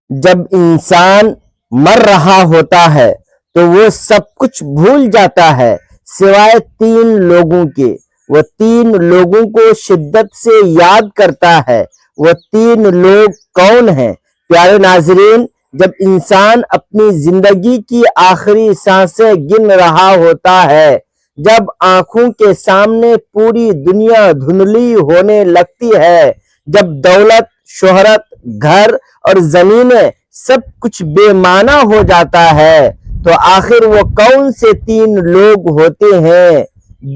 جب انسان مر رہا ہوتا ہے تو وہ سب کچھ بھول جاتا ہے سوائے تین لوگوں کے۔ وہ تین لوگوں کو شدت سے یاد کرتا ہے۔ وہ تین لوگ کون ہیں؟ پیارے ناظرین، جب انسان اپنی زندگی کی آخری سانسیں گن رہا ہوتا ہے، جب آنکھوں کے سامنے پوری دنیا دھندلی ہونے لگتی ہے، جب دولت، شہرت، گھر اور زمینیں سب کچھ بے معنی ہو جاتا ہے، تو آخر وہ کون سے تین لوگ ہوتے ہیں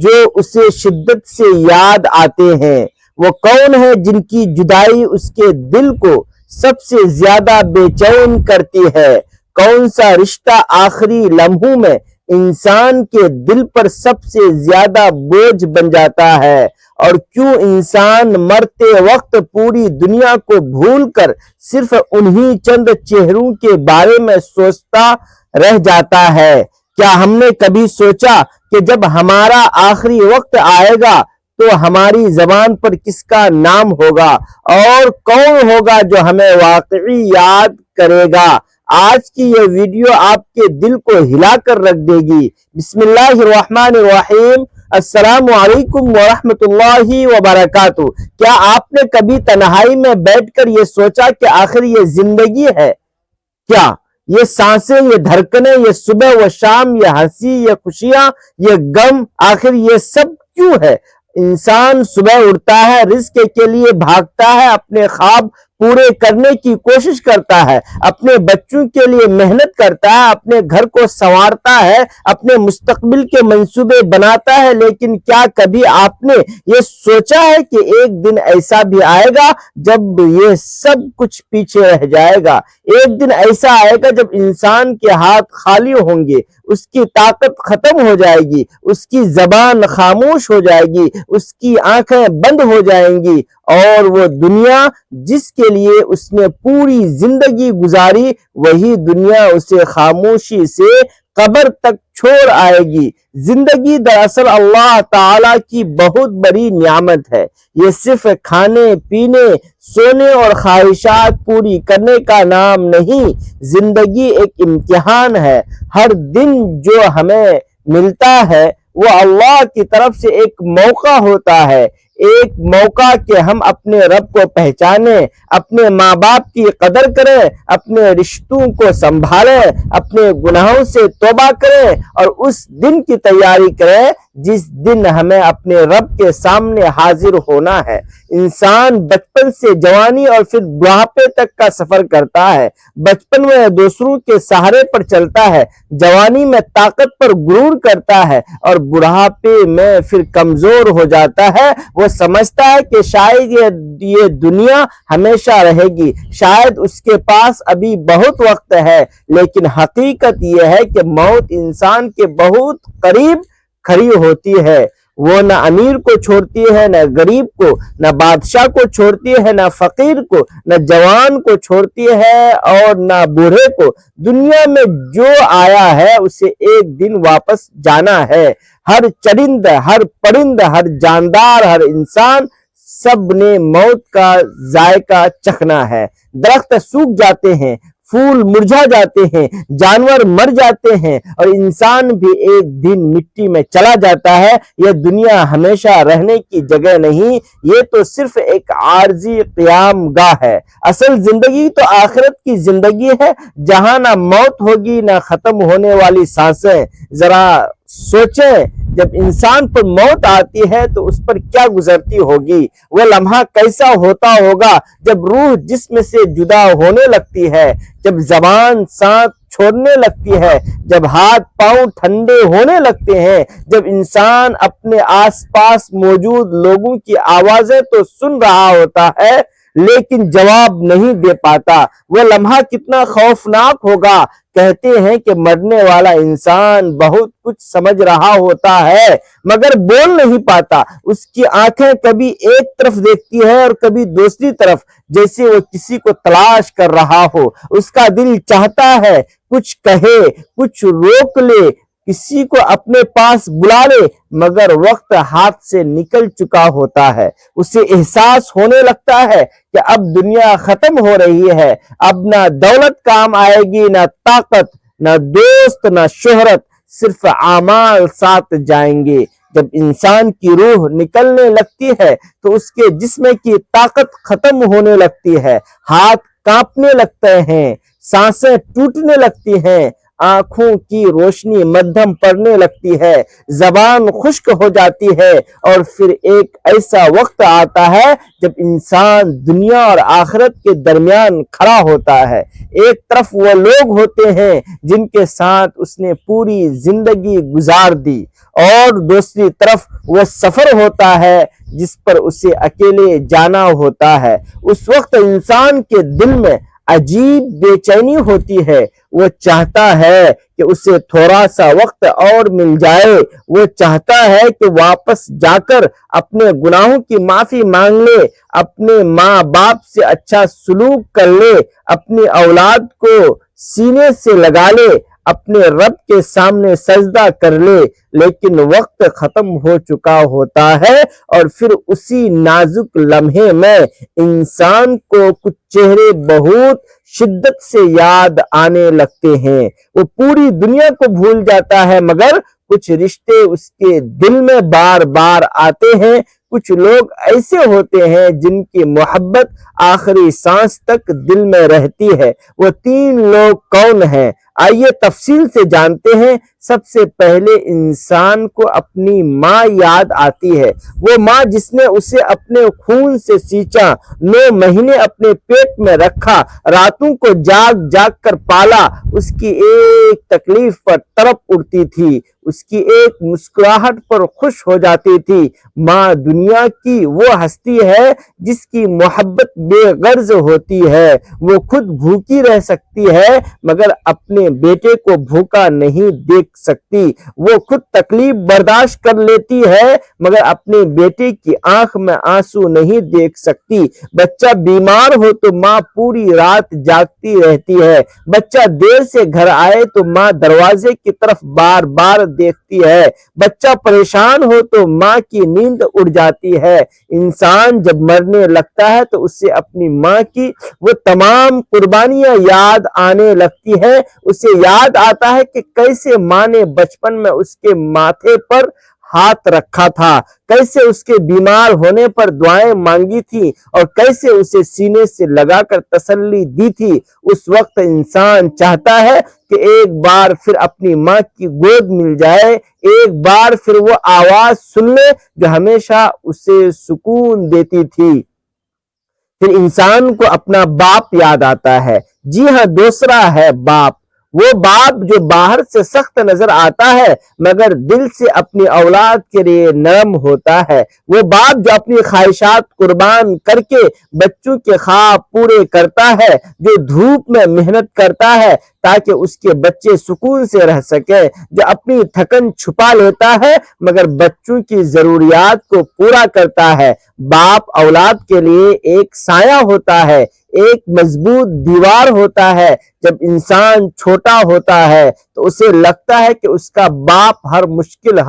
جو اسے شدت سے یاد آتے ہیں؟ وہ کون ہیں جن کی جدائی اس کے دل کو سب سے زیادہ بے چین کرتی ہے؟ کون سا رشتہ آخری لمحوں میں انسان کے دل پر سب سے زیادہ بوجھ بن جاتا ہے؟ اور کیوں انسان مرتے وقت پوری دنیا کو بھول کر صرف انہی چند چہروں کے بارے میں سوچتا رہ جاتا ہے؟ کیا ہم نے کبھی سوچا کہ جب ہمارا آخری وقت آئے گا تو ہماری زبان پر کس کا نام ہوگا اور کون ہوگا جو ہمیں واقعی یاد کرے گا؟ آج کی یہ ویڈیو آپ کے دل کو ہلا کر رکھ دے گی۔ بسم اللہ الرحمن الرحیم۔ السلام علیکم ورحمۃ اللہ وبرکاتہ۔ کیا آپ نے کبھی تنہائی میں بیٹھ کر یہ سوچا کہ آخر یہ زندگی ہے کیا؟ یہ سانسیں، یہ دھڑکنیں، یہ صبح و شام، یہ ہنسی، یہ خوشیاں، یہ غم، آخر یہ سب کیوں ہے؟ انسان صبح اٹھتا ہے، رزق کے لیے بھاگتا ہے، اپنے خواب پورے کرنے کی کوشش کرتا ہے، اپنے بچوں کے لیے محنت کرتا ہے، اپنے گھر کو سنوارتا ہے، اپنے مستقبل کے منصوبے بناتا ہے، لیکن کیا کبھی آپ نے یہ سوچا ہے کہ ایک دن ایسا بھی آئے گا جب یہ سب کچھ پیچھے رہ جائے گا؟ ایک دن ایسا آئے گا جب انسان کے ہاتھ خالی ہوں گے، اس کی طاقت ختم ہو جائے گی، اس کی زبان خاموش ہو جائے گی، اس کی آنکھیں بند ہو جائیں گی، اور وہ دنیا جس کے لیے اس نے پوری زندگی گزاری، وہی دنیا اسے خاموشی سے قبر تک چھوڑ آئے گی۔ زندگی دراصل اللہ تعالیٰ کی بہت بڑی نعمت ہے۔ یہ صرف کھانے، پینے، سونے اور خواہشات پوری کرنے کا نام نہیں، زندگی ایک امتحان ہے۔ ہر دن جو ہمیں ملتا ہے وہ اللہ کی طرف سے ایک موقع ہوتا ہے، ایک موقع کہ ہم اپنے رب کو پہچانیں، اپنے ماں باپ کی قدر کریں، اپنے رشتوں کو سنبھالیں، اپنے گناہوں سے توبہ کریں اور اس دن کی تیاری کریں جس دن ہمیں اپنے رب کے سامنے حاضر ہونا ہے۔ انسان بچپن سے جوانی اور پھر بڑھاپے تک کا سفر کرتا ہے۔ بچپن میں دوسروں کے سہارے پر چلتا ہے، جوانی میں طاقت پر غرور کرتا ہے اور بڑھاپے میں پھر کمزور ہو جاتا ہے۔ وہ سمجھتا ہے کہ شاید یہ دنیا ہمیشہ رہے گی، شاید اس کے پاس ابھی بہت وقت ہے، لیکن حقیقت یہ ہے کہ موت انسان کے بہت قریب کھڑی ہوتی ہے۔ وہ نہ امیر کو چھوڑتی ہے، نہ غریب کو، نہ بادشاہ کو چھوڑتی ہے، نہ فقیر کو، نہ جوان کو چھوڑتی ہے اور نہ بوڑھے کو۔ دنیا میں جو آیا ہے اسے ایک دن واپس جانا ہے۔ ہر چرند، ہر پرند، ہر جاندار، ہر انسان، سب نے موت کا ذائقہ چکھنا ہے۔ درخت سوکھ جاتے ہیں، پھول مرجھا جاتے ہیں، جانور مر جاتے ہیں اور انسان بھی ایک دن مٹی میں چلا جاتا ہے۔ یہ دنیا ہمیشہ رہنے کی جگہ نہیں، یہ تو صرف ایک عارضی قیام گاہ ہے۔ اصل زندگی تو آخرت کی زندگی ہے، جہاں نہ موت ہوگی نہ ختم ہونے والی سانسیں۔ ذرا سوچیں، جب انسان پر موت آتی ہے تو اس پر کیا گزرتی ہوگی؟ وہ لمحہ کیسا ہوتا ہوگا جب روح جسم سے جدا ہونے لگتی ہے، جب زبان سانس چھوڑنے لگتی ہے، جب ہاتھ پاؤں ٹھنڈے ہونے لگتے ہیں، جب انسان اپنے آس پاس موجود لوگوں کی آوازیں تو سن رہا ہوتا ہے لیکن جواب نہیں دے پاتا۔ وہ لمحہ کتنا خوفناک ہوگا۔ کہتے ہیں کہ مرنے والا انسان بہت کچھ سمجھ رہا ہوتا ہے مگر بول نہیں پاتا۔ اس کی آنکھیں کبھی ایک طرف دیکھتی ہے اور کبھی دوسری طرف، جیسے وہ کسی کو تلاش کر رہا ہو۔ اس کا دل چاہتا ہے کچھ کہے، کچھ روک لے، کسی کو اپنے پاس بلا لے مگر وقت ہاتھ سے نکل چکا ہوتا ہے۔ اسے احساس ہونے لگتا ہے کہ اب دنیا ختم ہو رہی ہے، اب نہ دولت کام آئے گی، نہ طاقت، نہ دوست، نہ شہرت، صرف اعمال ساتھ جائیں گے۔ جب انسان کی روح نکلنے لگتی ہے تو اس کے جسم کی طاقت ختم ہونے لگتی ہے، ہاتھ کانپنے لگتے ہیں، سانسیں ٹوٹنے لگتی ہیں، آنکھوں کی روشنی مدھم پڑنے لگتی ہے، زبان خشک ہو جاتی ہے، اور پھر ایک ایسا وقت آتا ہے جب انسان دنیا اور آخرت کے درمیان کھڑا ہوتا ہے۔ ایک طرف وہ لوگ ہوتے ہیں جن کے ساتھ اس نے پوری زندگی گزار دی، اور دوسری طرف وہ سفر ہوتا ہے جس پر اسے اکیلے جانا ہوتا ہے۔ اس وقت انسان کے دل میں عجیب بے چینی ہوتی ہے، وہ چاہتا ہے کہ اسے تھوڑا سا وقت اور مل جائے، وہ چاہتا ہے کہ واپس جا کر اپنے گناہوں کی معافی مانگ لے، اپنے ماں باپ سے اچھا سلوک کر لے، اپنی اولاد کو سینے سے لگا لے، اپنے رب کے سامنے سجدہ کر لے، لیکن وقت ختم ہو چکا ہوتا ہے، اور پھر اسی نازک لمحے میں انسان کو کچھ چہرے بہت شدت سے یاد آنے لگتے ہیں۔ وہ پوری دنیا کو بھول جاتا ہے مگر کچھ رشتے اس کے دل میں بار بار آتے ہیں۔ کچھ لوگ ایسے ہوتے ہیں جن کی محبت آخری سانس تک دل میں رہتی ہے۔ وہ 3 لوگ کون ہیں؟ آئیے تفصیل سے جانتے ہیں۔ سب سے پہلے انسان کو اپنی ماں یاد آتی ہے، وہ ماں جس نے اسے اپنے خون سے سینچا، 9 مہینے اپنے پیٹ میں رکھا، راتوں کو جاگ جاگ کر پالا، اس کی ایک تکلیف پر تڑپ اٹھتی تھی، اس کی ایک مسکراہٹ پر خوش ہو جاتی تھی۔ ماں دنیا کی وہ ہستی ہے جس کی محبت بے غرض ہوتی ہے، وہ خود بھوکی رہ سکتی ہے مگر اپنے بیٹے کو بھوکا نہیں دیکھ سکتی، وہ خود تکلیف برداشت کر لیتی ہے مگر اپنے بیٹے کی آنکھ میں آنسو نہیں دیکھ سکتی۔ بچہ بیمار ہو تو ماں پوری رات جاگتی رہتی ہے، بچہ دیر سے گھر آئے تو ماں دروازے کی طرف بار بار دیکھتی ہے، بچہ پریشان ہو تو ماں کی نیند اڑ جاتی ہے۔ انسان جب مرنے لگتا ہے تو اسے اپنی ماں کی وہ تمام قربانیاں یاد آنے لگتی ہیں، اسے یاد آتا ہے کہ کیسے ماں نے بچپن میں اس کے ماتھے پر ہاتھ رکھا تھا، کیسے اس کے بیمار ہونے پر دعائیں مانگی تھی، اور کیسے اسے سینے سے لگا کر تسلی دی تھی۔ اس وقت انسان چاہتا ہے کہ ایک بار پھر اپنی ماں کی گود مل جائے، ایک بار پھر وہ آواز سن لے جو ہمیشہ اسے سکون دیتی تھی۔ پھر انسان کو اپنا باپ یاد آتا ہے۔ جی ہاں، دوسرا ہے باپ، وہ باپ جو باہر سے سخت نظر آتا ہے مگر دل سے اپنی اولاد کے لیے نرم ہوتا ہے، وہ باپ جو اپنی خواہشات قربان کر کے بچوں کے خواب پورے کرتا ہے، جو دھوپ میں محنت کرتا ہے تاکہ اس کے بچے سکون سے رہ سکے، جو اپنی تھکن چھپا لیتا ہے مگر بچوں کی ضروریات کو پورا کرتا ہے۔ باپ اولاد کے لیے ایک سایہ ہوتا ہے، ایک مضبوط دیوار ہوتا ہے۔ جب انسان چھوٹا ہوتا ہے تو اسے لگتا ہے کہ اس کا باپ ہر مشکل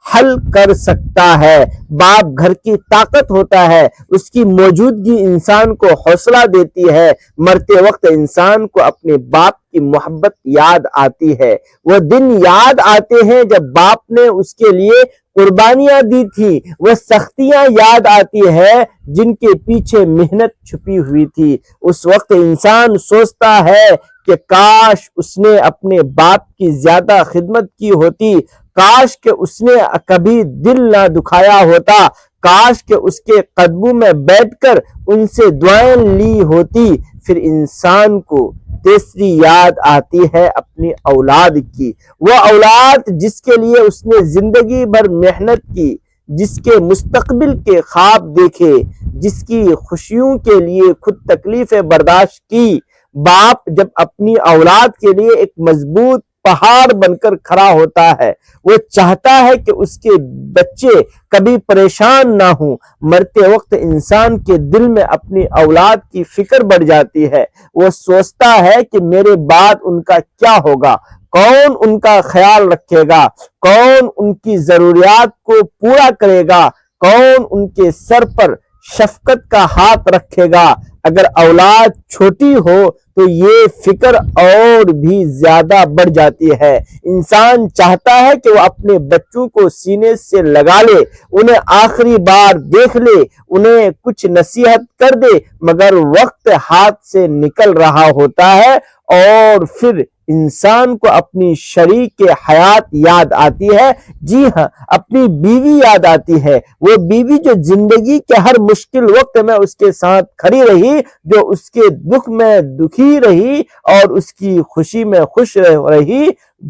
حل کر سکتا ہے، باپ گھر کی طاقت ہوتا ہے، اس کی موجودگی انسان کو حوصلہ دیتی ہے۔ مرتے وقت انسان کو اپنے باپ کی محبت یاد آتی ہے، وہ دن یاد آتے ہیں جب باپ نے اس کے لیے قربانیاں دی تھی، وہ سختیاں یاد آتی ہے جن کے پیچھے محنت چھپی ہوئی تھی۔ اس وقت انسان سوچتا ہے کہ کاش اس نے اپنے باپ کی زیادہ خدمت کی ہوتی، کاش کہ اس نے کبھی دل نہ دکھایا ہوتا، کاش کہ اس کے قدموں میں بیٹھ کر ان سے دعائیں لی ہوتی۔ پھر انسان کو تیسری یاد آتی ہے اپنی اولاد کی، وہ اولاد جس کے لیے اس نے زندگی بھر محنت کی، جس کے مستقبل کے خواب دیکھے، جس کی خوشیوں کے لیے خود تکلیفیں برداشت کی۔ باپ جب اپنی اولاد کے لیے ایک مضبوط پہاڑ بن کر کھڑا ہوتا ہے، وہ چاہتا ہے کہ اس کے بچے کبھی پریشان نہ ہوں۔ مرتے وقت انسان کے دل میں اپنی اولاد کی فکر بڑھ جاتی ہے، وہ سوچتا ہے کہ میرے بعد ان کا کیا ہوگا، کون ان کا خیال رکھے گا، کون ان کی ضروریات کو پورا کرے گا، کون ان کے سر پر شفقت کا ہاتھ رکھے گا۔ اگر اولاد چھوٹی ہو تو یہ فکر اور بھی زیادہ بڑھ جاتی ہے۔ انسان چاہتا ہے کہ وہ اپنے بچوں کو سینے سے لگا لے، انہیں آخری بار دیکھ لے، انہیں کچھ نصیحت کر دے، مگر وقت ہاتھ سے نکل رہا ہوتا ہے اور پھر انسان کو اپنی شریک حیات یاد آتی ہے۔ جی ہاں، اپنی بیوی یاد آتی ہے، وہ بیوی جو زندگی کے ہر مشکل وقت میں اس کے ساتھ کھڑی رہی، جو اس کے دکھ میں دکھی رہی اور اس کی خوشی میں خوش رہی،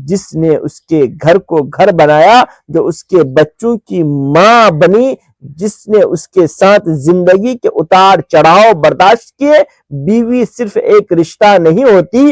جس نے اس کے گھر کو گھر بنایا، جو اس کے بچوں کی ماں بنی، جس نے اس کے ساتھ زندگی کے اتار چڑھاؤ برداشت کیے۔ بیوی صرف ایک رشتہ نہیں ہوتی،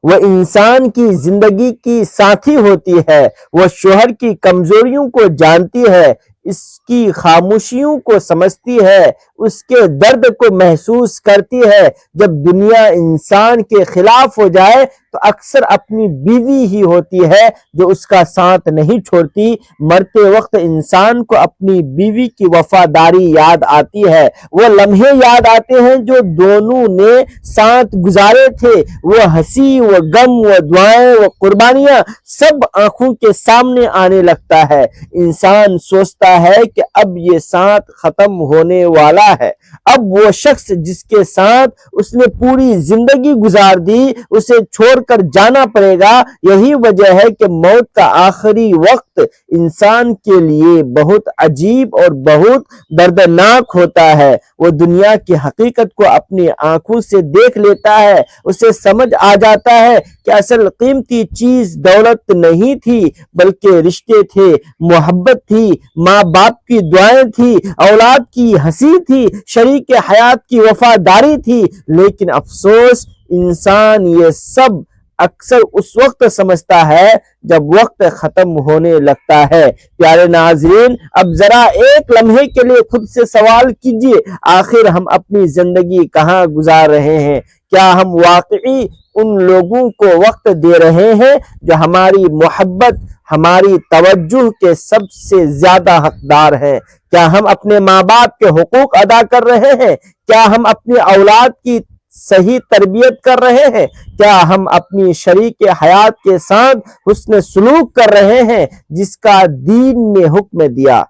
وہ انسان کی زندگی کی ساتھی ہوتی ہے۔ وہ شوہر کی کمزوریوں کو جانتی ہے، اس کی خاموشیوں کو سمجھتی ہے، اس کے درد کو محسوس کرتی ہے۔ جب دنیا انسان کے خلاف ہو جائے تو اکثر اپنی بیوی ہی ہوتی ہے جو اس کا ساتھ نہیں چھوڑتی۔ مرتے وقت انسان کو اپنی بیوی کی وفاداری یاد آتی ہے، وہ لمحے یاد آتے ہیں جو دونوں نے ساتھ گزارے تھے، وہ ہنسی، وہ غم، وہ دعائیں، وہ قربانیاں، سب آنکھوں کے سامنے آنے لگتا ہے۔ انسان سوچتا ہے کہ اب یہ ساتھ ختم ہونے والا ہے، اب وہ شخص جس کے ساتھ اس نے پوری زندگی گزار دی اسے چھوڑ کر جانا پڑے گا۔ یہی وجہ ہے کہ موت کا آخری وقت انسان کے لیے بہت عجیب اور بہت دردناک ہوتا ہے۔ وہ دنیا کی حقیقت کو اپنی آنکھوں سے دیکھ لیتا ہے، اسے سمجھ آ جاتا ہے کہ اصل قیمتی چیز دولت نہیں تھی بلکہ رشتے تھے، محبت تھی، ماں باپ کی دعائیں تھی، اولاد کی ہنسی تھی، شریک حیات کی وفاداری تھی۔ لیکن افسوس، انسان یہ سب اکثر اس وقت سمجھتا ہے جب وقت ختم ہونے لگتا ہے۔ پیارے ناظرین، اب ذرا ایک لمحے کے لیے خود سے سوال کیجئے، آخر ہم اپنی زندگی کہاں گزار رہے ہیں؟ کیا ہم واقعی ان لوگوں کو وقت دے رہے ہیں جو ہماری محبت، ہماری توجہ کے سب سے زیادہ حقدار ہیں؟ کیا ہم اپنے ماں باپ کے حقوق ادا کر رہے ہیں؟ کیا ہم اپنی اولاد کی صحیح تربیت کر رہے ہیں؟ کیا ہم اپنی شریک حیات کے ساتھ حسن سلوک کر رہے ہیں جس کا دین نے حکم دیا؟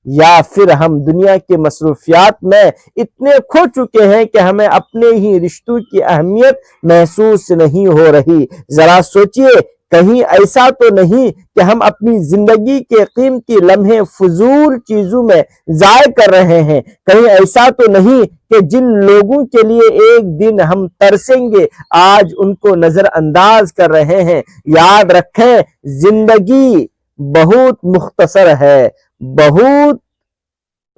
یا پھر ہم دنیا کے مصروفیات میں اتنے کھو چکے ہیں کہ ہمیں اپنے ہی رشتوں کی اہمیت محسوس نہیں ہو رہی؟ ذرا سوچئے، کہیں ایسا تو نہیں کہ ہم اپنی زندگی کے قیمتی لمحے فضول چیزوں میں ضائع کر رہے ہیں؟ کہیں ایسا تو نہیں کہ جن لوگوں کے لیے ایک دن ہم ترسیں گے آج ان کو نظر انداز کر رہے ہیں؟ یاد رکھیں، زندگی بہت مختصر ہے،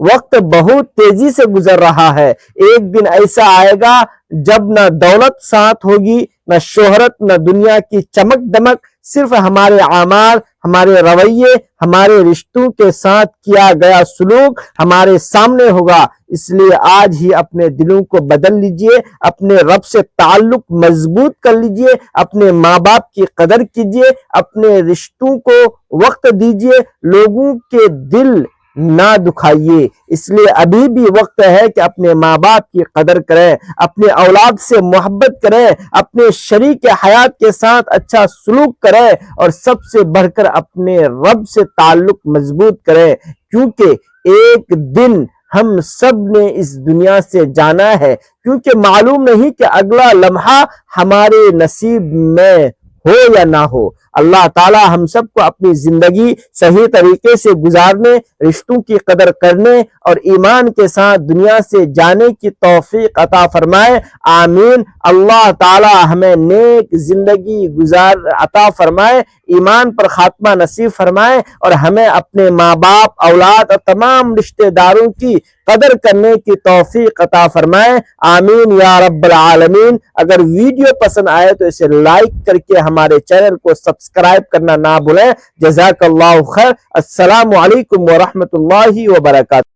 وقت بہت تیزی سے گزر رہا ہے۔ ایک دن ایسا آئے گا جب نہ دولت ساتھ ہوگی، نہ شہرت، نہ دنیا کی چمک دمک، صرف ہمارے اعمال، ہمارے رویے، ہمارے رشتوں کے ساتھ کیا گیا سلوک ہمارے سامنے ہوگا۔ اس لیے آج ہی اپنے دلوں کو بدل لیجئے، اپنے رب سے تعلق مضبوط کر لیجئے، اپنے ماں باپ کی قدر کیجئے، اپنے رشتوں کو وقت دیجئے، لوگوں کے دل نہ دکھائیے۔ اس لیے ابھی بھی وقت ہے کہ اپنے ماں باپ کی قدر کریں، اپنے اولاد سے محبت کریں، اپنے شریک حیات کے ساتھ اچھا سلوک کریں اور سب سے بڑھ کر اپنے رب سے تعلق مضبوط کریں، کیونکہ ایک دن ہم سب نے اس دنیا سے جانا ہے، کیونکہ معلوم نہیں کہ اگلا لمحہ ہمارے نصیب میں ہو یا نہ ہو۔ اللہ تعالی ہم سب کو اپنی زندگی صحیح طریقے سے گزارنے، رشتوں کی قدر کرنے اور ایمان کے ساتھ دنیا سے جانے کی توفیق عطا فرمائے، آمین۔ اللہ تعالی ہمیں نیک زندگی عطا فرمائے، ایمان پر خاتمہ نصیب فرمائے اور ہمیں اپنے ماں باپ، اولاد اور تمام رشتہ داروں کی قدر کرنے کی توفیق عطا فرمائے، آمین یا رب العالمین۔ اگر ویڈیو پسند آئے تو اسے لائک کر کے ہمارے چینل کو سبسکرائب کرنا نہ بھولیں۔ جزاک اللہ خیر۔ السلام علیکم ورحمۃ اللہ وبرکاتہ۔